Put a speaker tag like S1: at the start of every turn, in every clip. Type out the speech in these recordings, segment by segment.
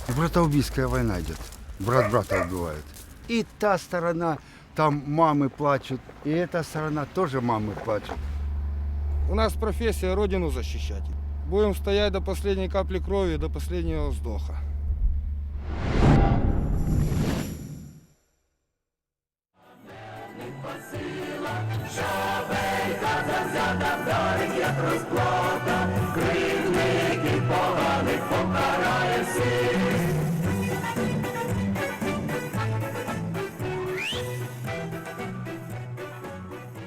S1: Братоубийская война идет. Брат брата убивает. И та сторона, там мамы плачут, и эта сторона тоже мамы плачут.
S2: У нас профессия родину защищать. Будем стоять до последней капли крови, до последнего вздоха.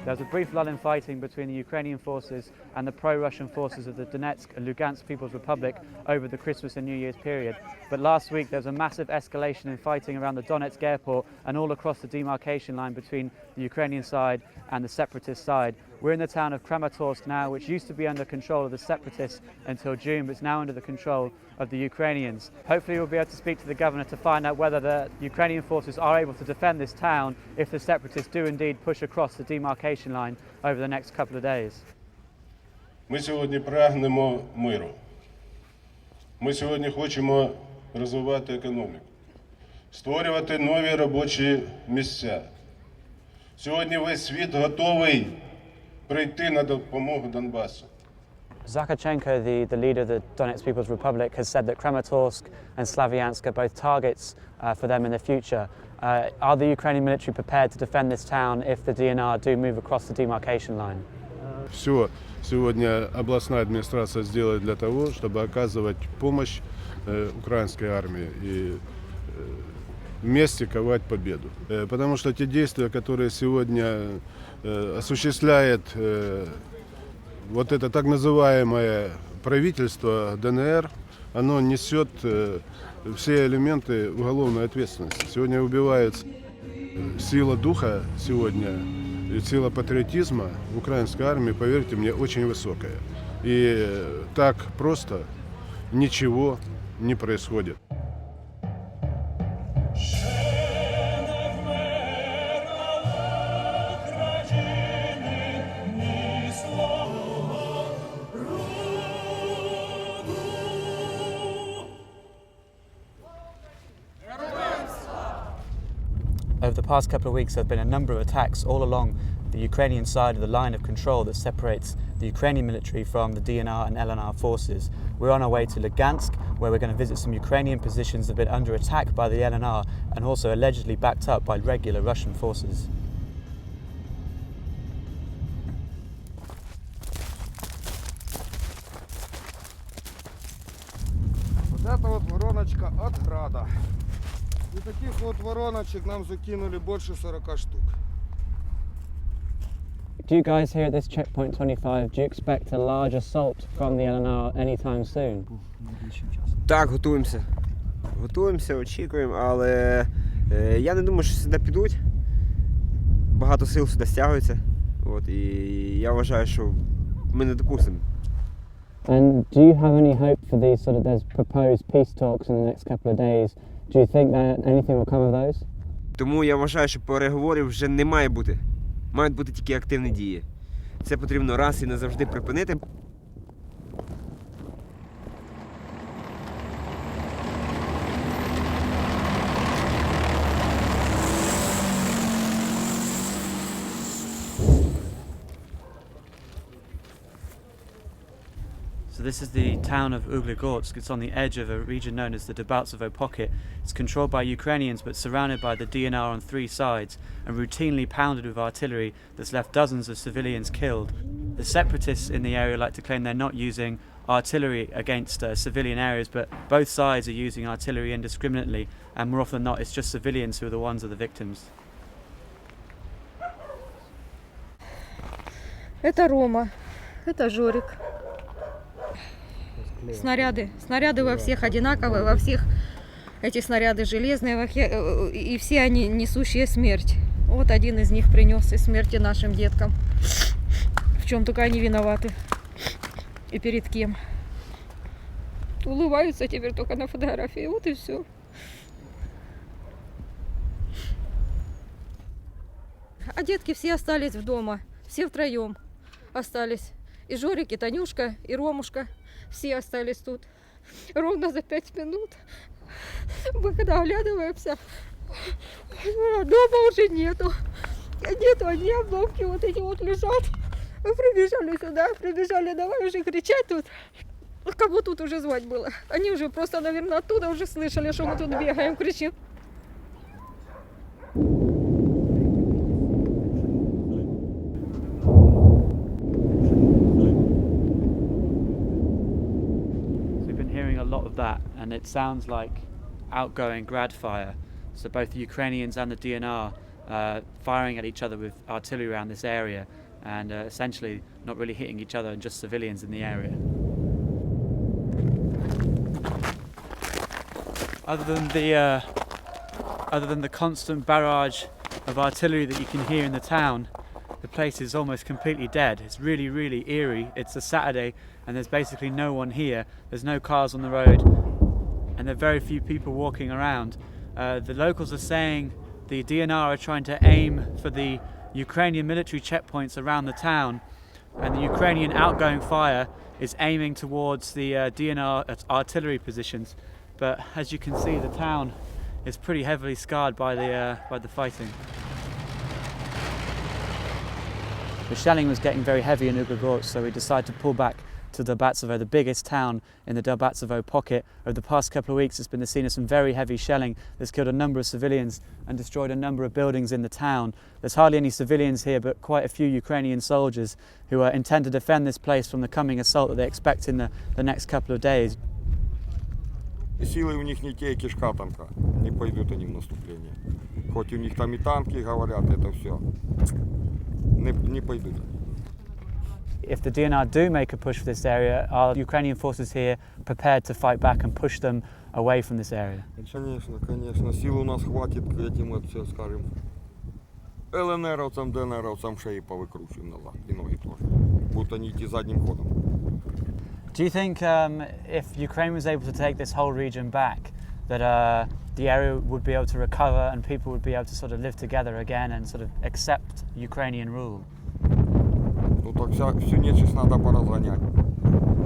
S3: There was a brief lull in fighting between the Ukrainian forces and the pro-Russian forces of the Donetsk and Luhansk People's Republic over the Christmas and New Year's period. But last week there was a massive escalation in fighting around the Donetsk airport and all across the demarcation line between the Ukrainian side and the separatist side. We're in the town of Kramatorsk now, which used to be under control of the separatists until June, but it's now under the control of the Ukrainians. Hopefully we'll be able to speak to the governor to find out whether the Ukrainian forces are able to defend this town if the separatists do indeed push across the demarcation line over the next couple of days.
S4: Ми сьогодні прагнемо миру. Ми сьогодні хочемо розвивати економіку, створювати нові робочі місця. Сьогодні весь світ готовий прийти на допомогу Донбасу.
S3: Zakharchenko, the leader of the Donetsk People's Republic, has said that Kramatorsk and Slavyansk are both targets for them in the future. Are the Ukrainian military prepared to defend this town if the DNR do move across the demarcation line?
S4: Все сегодня областная администрация сделает для того, чтобы оказывать помощь украинской армии и вместе ковать победу. Потому что те действия, которые сегодня осуществляет вот это так называемое правительство ДНР, оно несет все элементы уголовной ответственности. Сегодня убивается сила духа сегодня, и сила патриотизма в украинской армии, поверьте мне, очень высокая. И так просто ничего не происходит.
S3: Over the past couple of weeks there have been a number of attacks all along the Ukrainian side of the line of control that separates the Ukrainian military from the DNR and LNR forces. We're on our way to Luhansk, where we're going to visit some Ukrainian positions that have been under attack by the LNR and also allegedly backed up by regular Russian forces.
S2: Вот это вот вороночка от града. И таких вот вороночек нам закинули больше 40 штук.
S3: Do you guys here at this checkpoint 25, do you expect a large assault from the LNR anytime soon?
S5: Так, готуємося. Готуємося, очікуємо, але я не думаю, що сюди підуть. Багато сил сюди стягується. От, і я вважаю, що ми не допустимо.
S3: And do you have any hope for these there's proposed peace talks in the next couple of days? Do you think that anything will come of those?
S5: Тому я вважаю, що переговорів вже не має бути. Мають бути тільки активні дії. Це потрібно раз і назавжди припинити.
S3: So this is the town of Uglegorsk. It's on the edge of a region known as the Debaltsevo Pocket. It's controlled by Ukrainians but surrounded by the DNR on three sides and routinely pounded with artillery that's left dozens of civilians killed. The separatists in the area like to claim they're not using artillery against civilian areas, but both sides are using artillery indiscriminately, and more often than not it's just civilians who are the ones of the victims.
S6: Это Рома, это Жорик. Снаряды во всех одинаковые, во всех эти снаряды железные, и все они несущие смерть. Вот один из них принес и смерти нашим деткам. В чем только они виноваты и перед кем. Улыбаются теперь только на фотографии, вот и все. А детки все остались дома, все втроем остались. И Жорик, и Танюшка, и Ромушка. Все остались тут. ровно за 5 минут. Мы когда оглядываемся, дома уже нету. Нету, одни обломки вот эти вот лежат. Мы прибежали сюда, прибежали давай уже кричать тут. Кого тут уже звать было? Они уже просто, наверное, оттуда уже слышали, что мы тут бегаем, кричим.
S3: A lot of that, and it sounds like outgoing grad fire. So both the Ukrainians and the DNR firing at each other with artillery around this area, and essentially not really hitting each other and just civilians in the area. Other than the constant barrage of artillery that you can hear in the town, the place is almost completely dead. It's really, really eerie. It's a Saturday and there's basically no one here. There's no cars on the road and there are very few people walking around. The locals are saying the DNR are trying to aim for the Ukrainian military checkpoints around the town, and the Ukrainian outgoing fire is aiming towards the DNR artillery positions. But as you can see, the town is pretty heavily scarred by the fighting. The shelling was getting very heavy in Ugorsk, so we decided to pull back to Donetsk, the biggest town in the Donetsk pocket. Over the past couple of weeks, it's been the scene of some very heavy shelling that's killed a number of civilians and destroyed a number of buildings in the town. There's hardly any civilians here, but quite a few Ukrainian soldiers who intend to defend this place from the coming assault that they expect in the next couple of days.
S2: Силы у них не те, кишка танка. Не пойдут они в наступление. Хоть у них там и танки, говорят, это все. Не пойдут.
S3: If the DNR do make a push for this area, are Ukrainian forces here prepared to fight back and push them away from this area?
S2: Конечно, конечно. Сил у нас хватит к этим вот все, скажем, ЛНРовцам, ДНРовцам шеи повыкручиваем назад. И ноги тоже. Будут они идти задним ходом.
S3: Do you think if Ukraine was able to take this whole region back, that the area would be able to recover and people would be able to sort of live together again and sort of accept Ukrainian rule?
S2: Ну так всю нечисть надо поразгонять.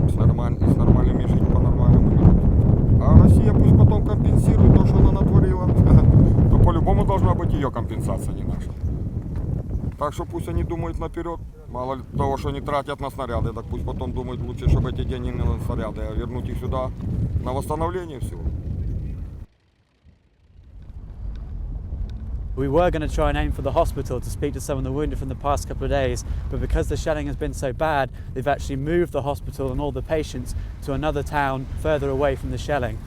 S2: С нормальными жить по-нормальному. А Россия пусть потом компенсирует то, что она натворила. То по-любому должна быть ее компенсация, не наша. Так что пусть они думают наперед. Мало ли того, что они тратят на снаряды, так пусть потом думают лучше, чтобы эти деньги не на снаряды, а вернуть их сюда на восстановление всего.
S3: We were going to try and aim for the hospital to speak to some of the wounded from the past couple of days, but because the shelling has been so bad, they've actually moved the hospital and all the patients to another town further away from the shelling.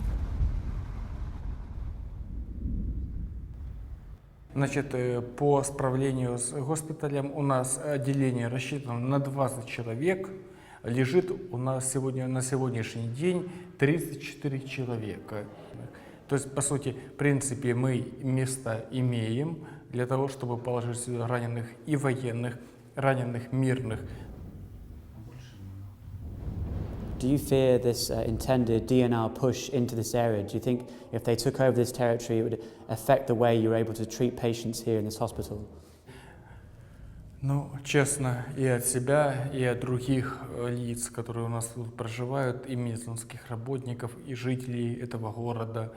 S7: Значит, по справлению с госпиталем у нас отделение рассчитано на 20 человек. Лежит у нас на сегодняшний день 34 человека. То есть, по сути, в принципе, мы места имеем для того, чтобы положить сюда раненых и военных, раненых мирных.
S3: Do you fear this intended DNR push into this area? Do you think if they took over this territory, it would affect the way you're able to treat patients here in this hospital?
S7: Ну, честно, и от себя, и от других лиц, которые у нас тут проживают, и медицинских работников, и жителей этого города,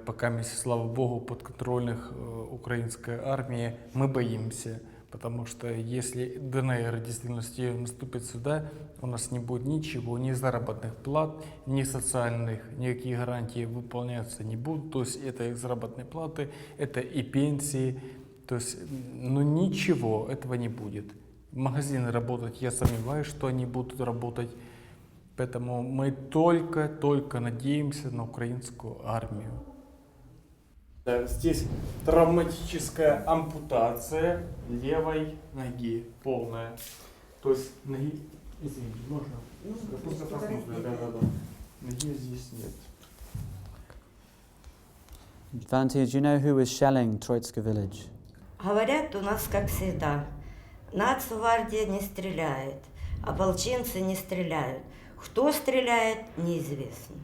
S7: пока, слава богу, подконтрольных украинской армии, мы боимся. Потому что если ДНР в действительности наступит сюда, у нас не будет ничего, ни заработных плат, ни социальных, никакие гарантии выполняться не будут. То есть это и заработные платы, это и пенсии. То есть, ну ничего этого не будет. Магазины работать, я сомневаюсь, что они будут работать. Поэтому мы только надеемся на украинскую армию. Здесь травматическая ампутация левой ноги полная. То есть ноги, извините, можно? Да. Ноги здесь нет.
S3: Valentina, do you know who was shelling Troitska village?
S8: Говорят у нас, как всегда, нацгвардия не стреляет, ополченцы не стреляют. Кто стреляет, неизвестно.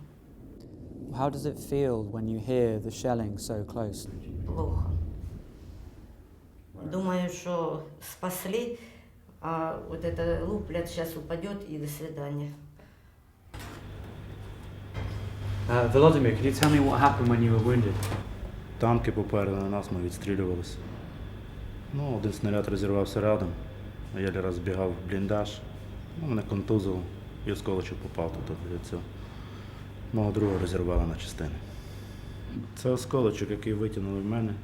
S3: How does it feel when you hear the shelling so close?
S8: Плохо. Думаю, что спасли, а вот это луплят сейчас упадет и до свидания.
S3: Volodymyr, could you tell me what happened when you were wounded?
S9: Танки попереду на нас, ми відстрілювалися. Ну, один снаряд розірвався рядом, а я раз збігав в бліндаж, мене контузило і осколочок попав туди від цього. Мого друга розірвало на частини. Це осколочок, який витягнули в мене.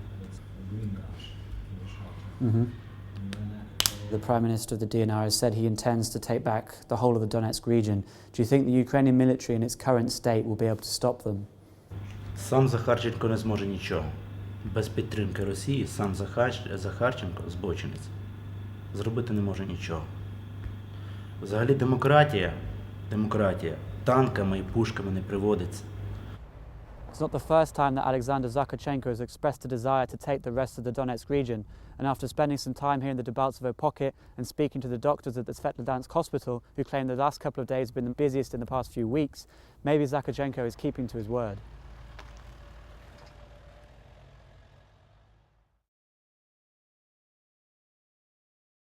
S3: The Prime Minister of the DNR has said he intends to take back the whole of the Donetsk region. Do you think the Ukrainian military in its current state will be able to stop them?
S9: Сам Захарченко не зможе нічого. Без підтримки Росії сам Захарченко, збочинець, зробити не може нічого. Взагалі демократія танками і пушками не приводиться.
S3: It's not the first time that Alexander Zakharchenko has expressed a desire to take the rest of the Donetsk region, and after spending some time here in the Debaltsevo pocket and speaking to the doctors at the Svetlodansk hospital, who claim the last couple of days have been the busiest in the past few weeks, maybe Zakharchenko is keeping to his word.